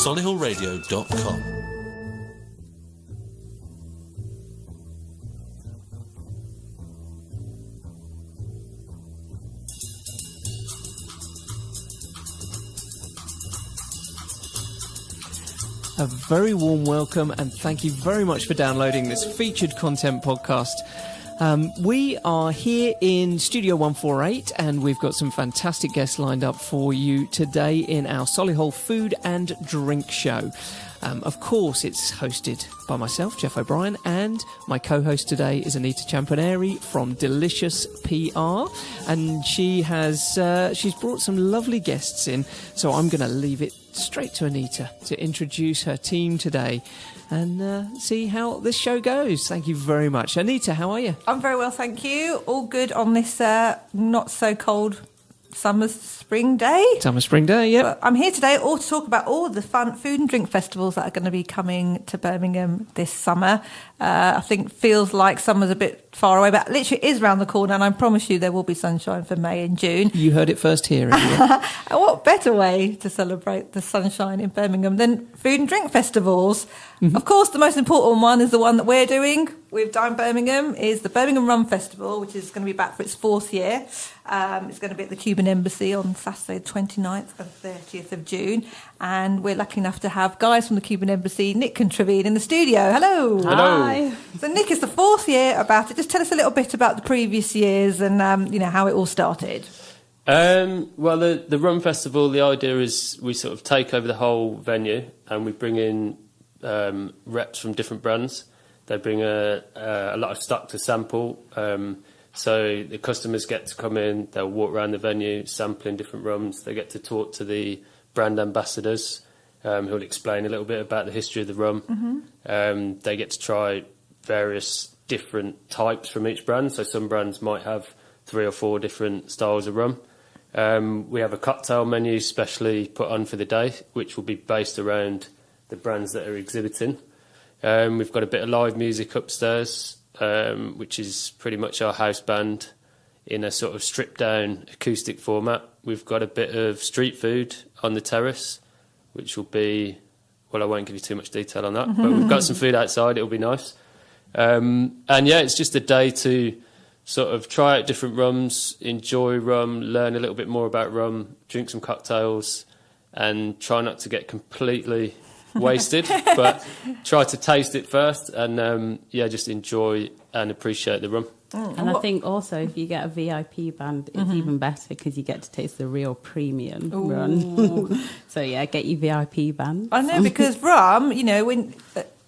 solihullradio.com. A very warm welcome and thank you very much for downloading this featured content podcast. We are here in Studio 148 and we've got some fantastic guests lined up for you today in our Solihull Food and Drink Show. Of course, it's hosted by myself, Jeff O'Brien, and my co-host today is Anita Champaneri from Delicious PR, and she's brought some lovely guests in, so I'm going to leave it straight to Anita to introduce her team today and see how this show goes. Thank you very much. Anita, how are you? I'm very well, thank you. All good on this not so cold spring day. Summer spring day, yeah. But I'm here today all to talk about all the fun food and drink festivals that are going to be coming to Birmingham this summer. I think feels like summer's a bit far away, but literally it is around the corner, and I promise you there will be sunshine for May and June. You heard it first here. And what better way to celebrate the sunshine in Birmingham than food and drink festivals? Mm-hmm. Of course, the most important one is the one that we're doing with Dime Birmingham, is the Birmingham Rum Festival, which is going to be back for its fourth year. It's going to be at the Cuban Embassy on Saturday, 29th and 30th of June. And we're lucky enough to have guys from the Cuban Embassy, Nick and Trevine, in the studio. Hello. Hello. So Nick, it's the fourth year about it. Just tell us a little bit about the previous years and how it all started. Well, the Rum Festival, the idea is we sort of take over the whole venue and we bring in reps from different brands. They bring a lot of stock to sample. So the customers get to come in, they'll walk around the venue, sampling different rums. They get to talk to the brand ambassadors who'll explain a little bit about the history of the rum. Mm-hmm. They get to try various different types from each brand. So some brands might have 3 or 4 different styles of rum. We have a cocktail menu specially put on for the day, which will be based around the brands that are exhibiting. We've got a bit of live music upstairs, which is pretty much our house band in a sort of stripped down acoustic format. We've got a bit of street food on the terrace, which will be, well, I won't give you too much detail on that, but we've got some food outside. It'll be nice. And yeah, it's just a day to sort of try out different rums, enjoy rum, learn a little bit more about rum, drink some cocktails, and try not to get completely wasted, but try to taste it first and just enjoy and appreciate the rum. And I think also if you get a VIP band, it's even better because you get to taste the real premium rum. So yeah, get your VIP band. I know, because rum, when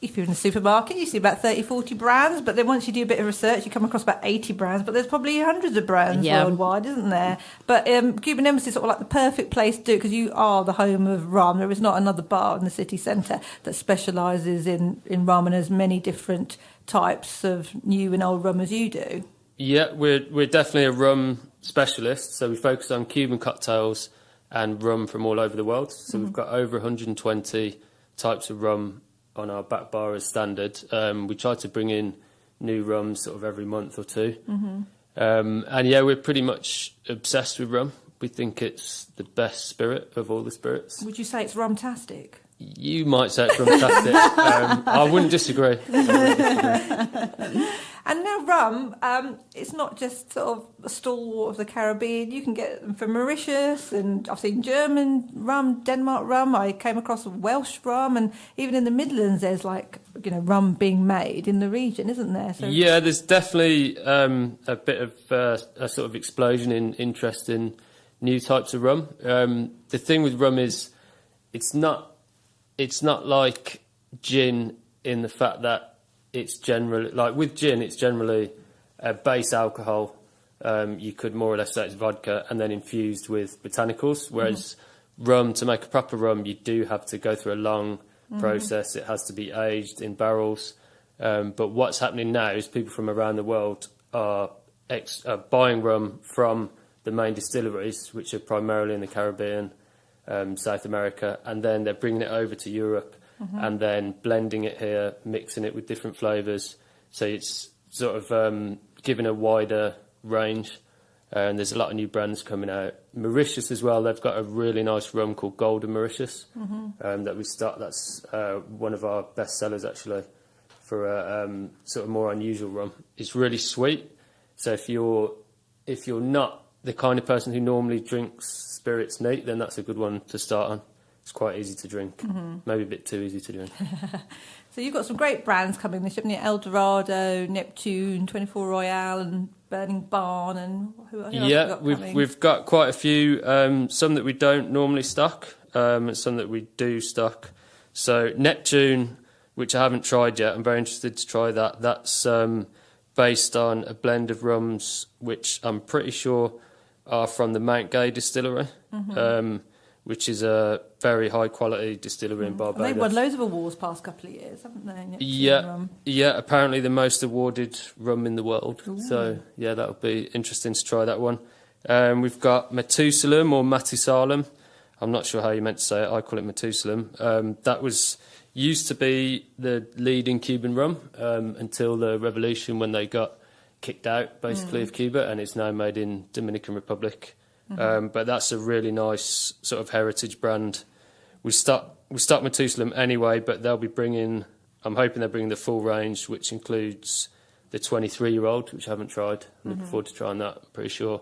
if you're in a supermarket, you see about 30, 40 brands, but then once you do a bit of research, you come across about 80 brands, but there's probably hundreds of brands worldwide, isn't there? But Cuban Embassy is sort of like the perfect place to do it because you are the home of rum. There is not another bar in the city centre that specialises in rum and has many different types of new and old rum as you do. Yeah, we're definitely a rum specialist, so we focus on Cuban cocktails and rum from all over the world. So we've got over 120 types of rum on our back bar as standard. We try to bring in new rums sort of every month or two. Mm-hmm. And yeah, we're pretty much obsessed with rum. We think it's the best spirit of all the spirits. Would you say it's rumtastic? You might say it's rumtastic. I wouldn't disagree. And now rum, it's not just sort of a stalwart of the Caribbean. You can get them from Mauritius, and I've seen German rum, Denmark rum. I came across Welsh rum, and even in the Midlands, there's rum being made in the region, isn't there? So yeah, there's definitely a bit of a sort of explosion in interest in new types of rum. The thing with rum is it's not like gin in the fact that it's generally, like with gin, it's generally a base alcohol. You could more or less say it's vodka and then infused with botanicals. Whereas rum, to make a proper rum, you do have to go through a long process. It has to be aged in barrels. But what's happening now is people from around the world are buying rum from the main distilleries, which are primarily in the Caribbean, South America, and then they're bringing it over to Europe and then blending it here, mixing it with different flavours. So it's sort of given a wider range And there's a lot of new brands coming out. Mauritius as well, they've got a really nice rum called Golden Mauritius that we start. That's one of our best sellers, actually, for a sort of more unusual rum. It's really sweet. So if you're not the kind of person who normally drinks spirits neat, then that's a good one to start on. It's quite easy to drink, maybe a bit too easy to drink. So you've got some great brands coming this year, haven't you? El Dorado, Neptune, 24 Royale, and Burning Barn, and who else have we got coming? we've got quite a few. Some that we don't normally stock, and some that we do stock. So Neptune, which I haven't tried yet, I'm very interested to try that. That's based on a blend of rums, which I'm pretty sure are from the Mount Gay distillery. Which is a very high quality distillery in Barbados. And they've won loads of awards past couple of years, haven't they? Yeah, apparently the most awarded rum in the world. Ooh. So yeah, that'll be interesting to try that one. We've got Methusalem or Matusalem. I'm not sure how you meant to say it. I call it Methusalem. That was used to be the leading Cuban rum until the revolution, when they got kicked out basically of Cuba, and it's now made in Dominican Republic. But that's a really nice sort of heritage brand. We start Methusalem anyway, but they'll be bringing. I'm hoping they're bringing the full range, which includes the 23-year-old, which I haven't tried. I'm looking forward to trying that. I'm pretty sure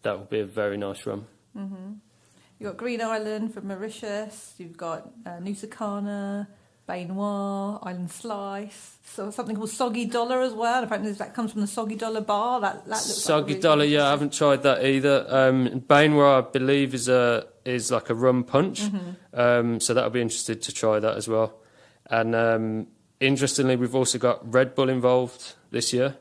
that will be a very nice rum. You've got Green Island from Mauritius. You've got Nusakana, Bay Noir, Island Slice, so something called Soggy Dollar as well. Apparently that comes from the Soggy Dollar bar. That looks Soggy like Dollar, yeah, I haven't tried that either. Bay Noir, I believe, is like a rum punch, so that'll be interested to try that as well. And interestingly, we've also got Red Bull involved this year,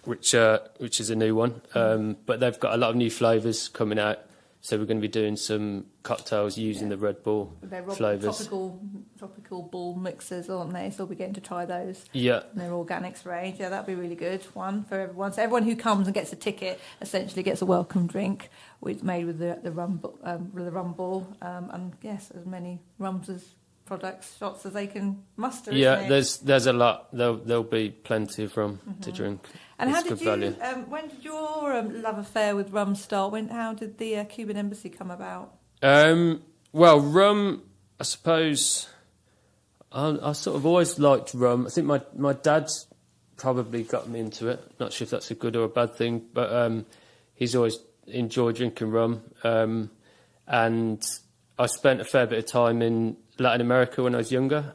which is a new one. But they've got a lot of new flavours coming out. So we're going to be doing some cocktails using the Red Bull flavours. Tropical bull mixers, aren't they? So we'll be getting to try those. Yeah. And their organics range. Yeah, that'd be a really good one for everyone. So everyone who comes and gets a ticket essentially gets a welcome drink made with the rum ball. And yes, as many rums as shots as they can muster. Yeah, there's a lot. There'll be plenty of rum to drink. And it's how did you? When did your love affair with rum start? How did the Cuban Embassy come about? Well, rum, I suppose. I sort of always liked rum. I think my dad probably got me into it. Not sure if that's a good or a bad thing, but he's always enjoyed drinking rum. And I spent a fair bit of time in Latin America when I was younger.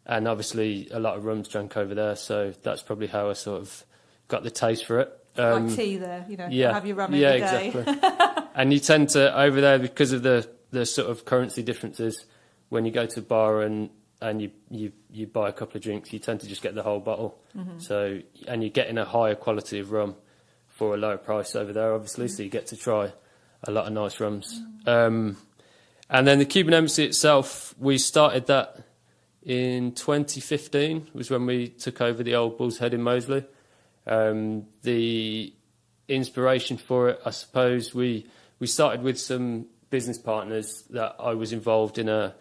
And obviously a lot of rum's drank over there, so that's probably how I sort of got the taste for it. Like tea there, have your rum every day. Exactly. And you tend to, over there, because of the sort of currency differences, when you go to a bar and you buy a couple of drinks, you tend to just get the whole bottle. So, and you're getting a higher quality of rum for a lower price over there, obviously, so you get to try a lot of nice rums. And then the Cuban Embassy itself, we started that in 2015, was when we took over the old Bull's Head in Moseley. The inspiration for it, I suppose, we started with some business partners that I was involved in a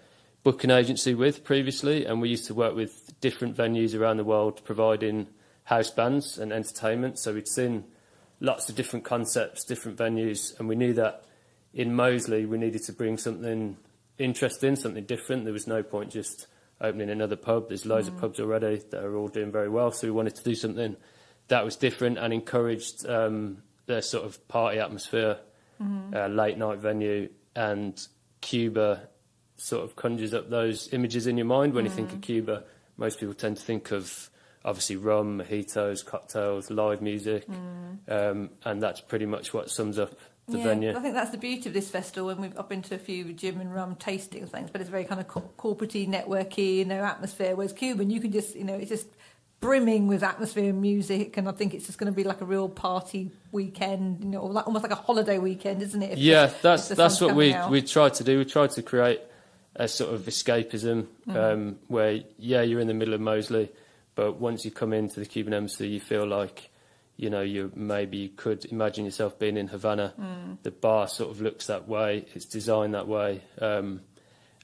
booking agency with previously, and we used to work with different venues around the world providing house bands and entertainment. So we'd seen lots of different concepts, different venues, and we knew that in Moseley we needed to bring something interesting, something different. There was no point just opening another pub. There's loads of pubs already that are all doing very well, so we wanted to do something that was different and encouraged their sort of party atmosphere, late night venue. And Cuba sort of conjures up those images in your mind when you think of Cuba. Most people tend to think of obviously rum, mojitos, cocktails, live music, and that's pretty much what sums up the venue. I think that's the beauty of this festival, and I've been to a few gin and rum tasting things, but it's very kind of corporate-y, networky, atmosphere, whereas Cuban, you can just, it's just brimming with atmosphere and music, and I think it's just going to be like a real party weekend, almost like a holiday weekend, isn't it? That's what we tried to do. We tried to create a sort of escapism where, you're in the middle of Moseley, but once you come into the Cuban Embassy, you feel like, you could imagine yourself being in Havana. The bar sort of looks that way. It's designed that way. And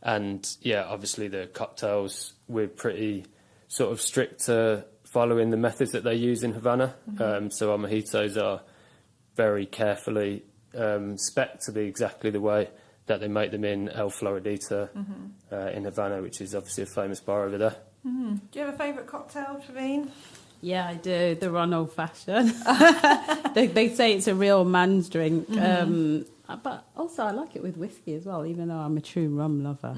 obviously the cocktails, we're pretty sort of strict to following the methods that they use in Havana. So our mojitos are very carefully spec'd to be exactly the way that they make them in El Floridita in Havana, which is obviously a famous bar over there. Do you have a favourite cocktail, Traveen? Yeah, I do. The Ron Old Fashioned. they say it's a real man's drink. But also I like it with whiskey as well, even though I'm a true rum lover.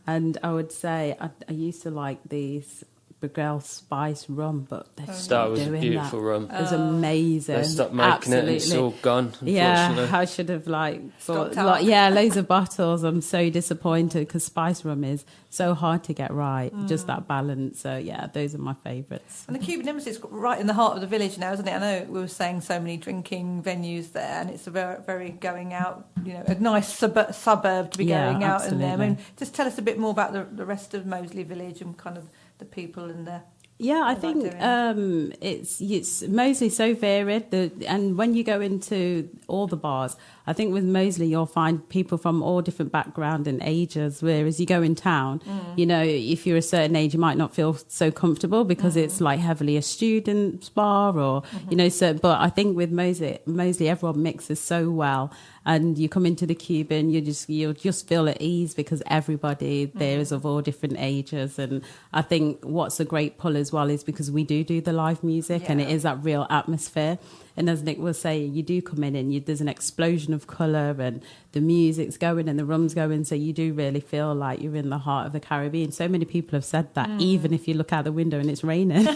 And I would say I used to like these Burgell Spice rum, but they're still That was a doing beautiful that. rum. It was amazing. They stopped making it and it's all gone, unfortunately. Yeah, I should have bought loads of bottles. I'm so disappointed because spice rum is so hard to get right, just that balance. So yeah, those are my favourites. And the Cuban Embassy is right in the heart of the village now, isn't it? I know we were saying so many drinking venues there, and it's a very, very going out, a nice suburb to be going out in there. I mean, just tell us a bit more about the rest of Moseley Village and kind of the people in there. Yeah, I think it's Moseley so varied, and when you go into all the bars, I think with Moseley you'll find people from all different background and ages. Whereas you go in town, if you're a certain age, you might not feel so comfortable because it's like heavily a student's bar, or So, but I think with Moseley, everyone mixes so well. And you come into the Cuban, you'll just feel at ease because everybody there is of all different ages. And I think what's a great pull as well is because we do the live music and it is that real atmosphere. And as Nick was saying, you do come in and there's an explosion of colour and the music's going and the rum's going. So you do really feel like you're in the heart of the Caribbean. So many people have said that, even if you look out the window and it's raining.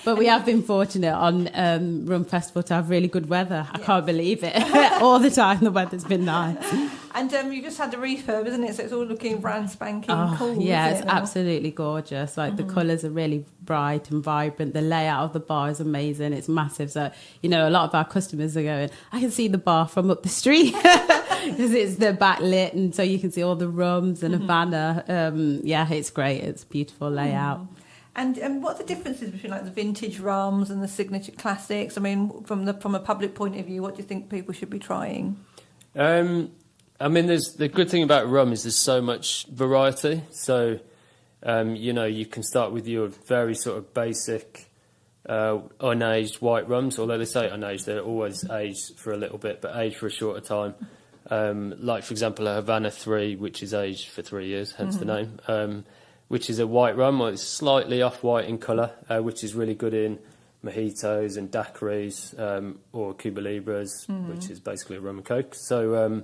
But we have been fortunate on Rum Festival to have really good weather. I can't believe it. All the time the weather's been nice. And you just had the refurb, isn't it? So it's all looking brand spanking cool. Yeah, it's absolutely gorgeous. Like the colours are really bright and vibrant. The layout of the bar is amazing. It's massive. So, a lot of our customers are going, I can see the bar from up the street because they're backlit, and so you can see all the rums and Havana. It's great. It's a beautiful layout. And what are the differences between like the vintage rums and the signature classics? I mean, from a public point of view, what do you think people should be trying? There's the good thing about rum is there's so much variety. So, you can start with your very sort of basic unaged white rums. Although they say unaged, they're always aged for a little bit, but aged for a shorter time. Like, for example, a Havana 3, which is aged for 3 years, hence the name. Which is a white rum, or it's slightly off-white in colour, which is really good in mojitos and daiquiris, or Cuba Libras, which is basically a rum and coke. So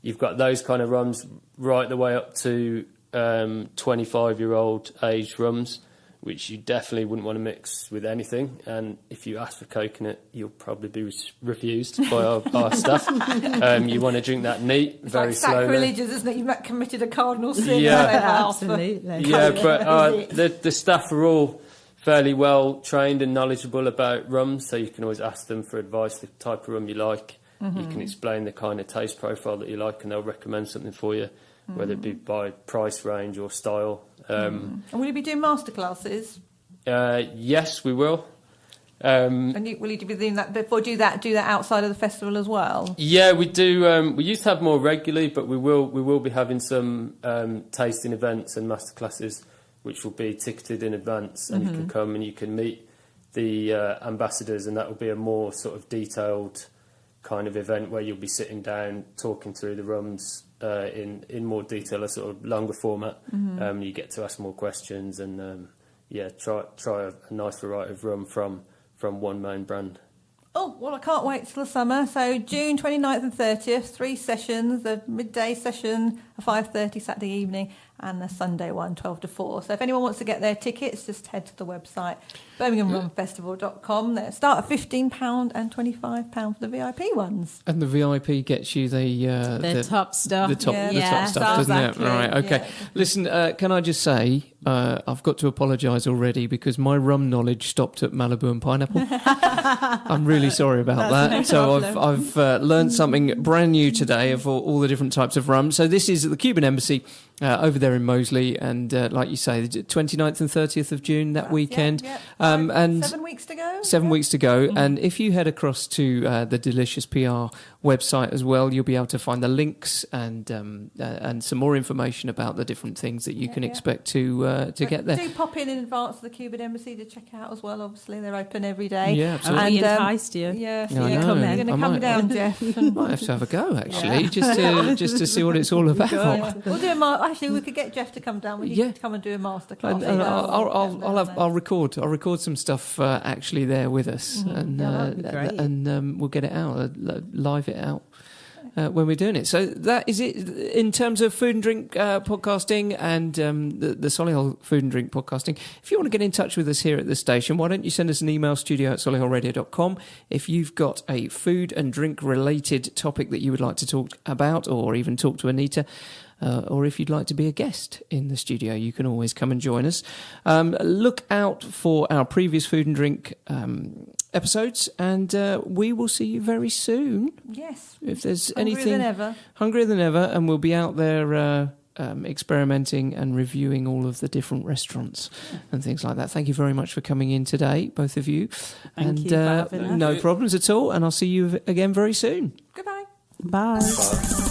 you've got those kind of rums right the way up to 25-year-old aged rums, which you definitely wouldn't want to mix with anything. And if you ask for coke in it, you'll probably be refused by our staff. You want to drink that neat, it's very like slowly. Sacrilegious, isn't it? You've committed a cardinal sin. Yeah, absolutely. Yeah, but the staff are all fairly well trained and knowledgeable about rums, so you can always ask them for advice, the type of rum you like. You can explain the kind of taste profile that you like, and they'll recommend something for you, whether it be by price range or style. And will you be doing masterclasses? Yes, we will. And will you be doing that before? Do that outside of the festival as well? Yeah, we do. We used to have more regularly, but we will be having some tasting events and masterclasses, which will be ticketed in advance, and you can come and you can meet the ambassadors, and that will be a more sort of detailed kind of event where you'll be sitting down talking through the rums in more detail, a sort of longer format. You get to ask more questions and try a nice variety of rum from one main brand. Oh, well, I can't wait till the summer. So June 29th and 30th, 3 sessions, the midday session, a 5:30 Saturday evening, and a Sunday one, 12 to 4. So if anyone wants to get their tickets, just head to the website, birminghamrumfestival.com. They start at £15 and £25 for the VIP ones. And the VIP gets you the top stuff. The top stuff, doesn't it? Right, okay. Yeah. Listen, can I just say, I've got to apologise already because my rum knowledge stopped at Malibu and Pineapple. I'm really sorry about that. No so problem. I've learned something brand new today of all the different types of rum. So this is at the Cuban Embassy over there there in Moseley, and like you say, the 29th and 30th of June that weekend. Yeah. And 7 weeks to go. 7 weeks to go. And if you head across to the Delicious PR website as well, you'll be able to find the links and some more information about the different things that you can expect to get there. Do pop in advance to the Cuban Embassy to check out as well. Obviously, they're open every day. Yeah, absolutely. And enticed you. Yeah, so I you're know. going to come down, Jeff. Might have to have a go, actually, just to see what it's all about. Yeah. We'll do actually, we could get Jeff to come down. We need to come and do a masterclass. And I'll record some stuff actually there with us, and we'll get it out, live it out. When we're doing it. So that is it in terms of food and drink podcasting and the Solihull food and drink podcasting. If you want to get in touch with us here at the station, why don't you send us an email, studio@solihullradio.com, if you've got a food and drink related topic that you would like to talk about, or even talk to Anita. Or if you'd like to be a guest in the studio, you can always come and join us. Look out for our previous food and drink episodes, and we will see you very soon. Yes. If there's Hungrier than ever, and we'll be out there experimenting and reviewing all of the different restaurants and things like that. Thank you very much for coming in today, both of you. Thank you for having us. No problems at all, and I'll see you again very soon. Goodbye. Bye.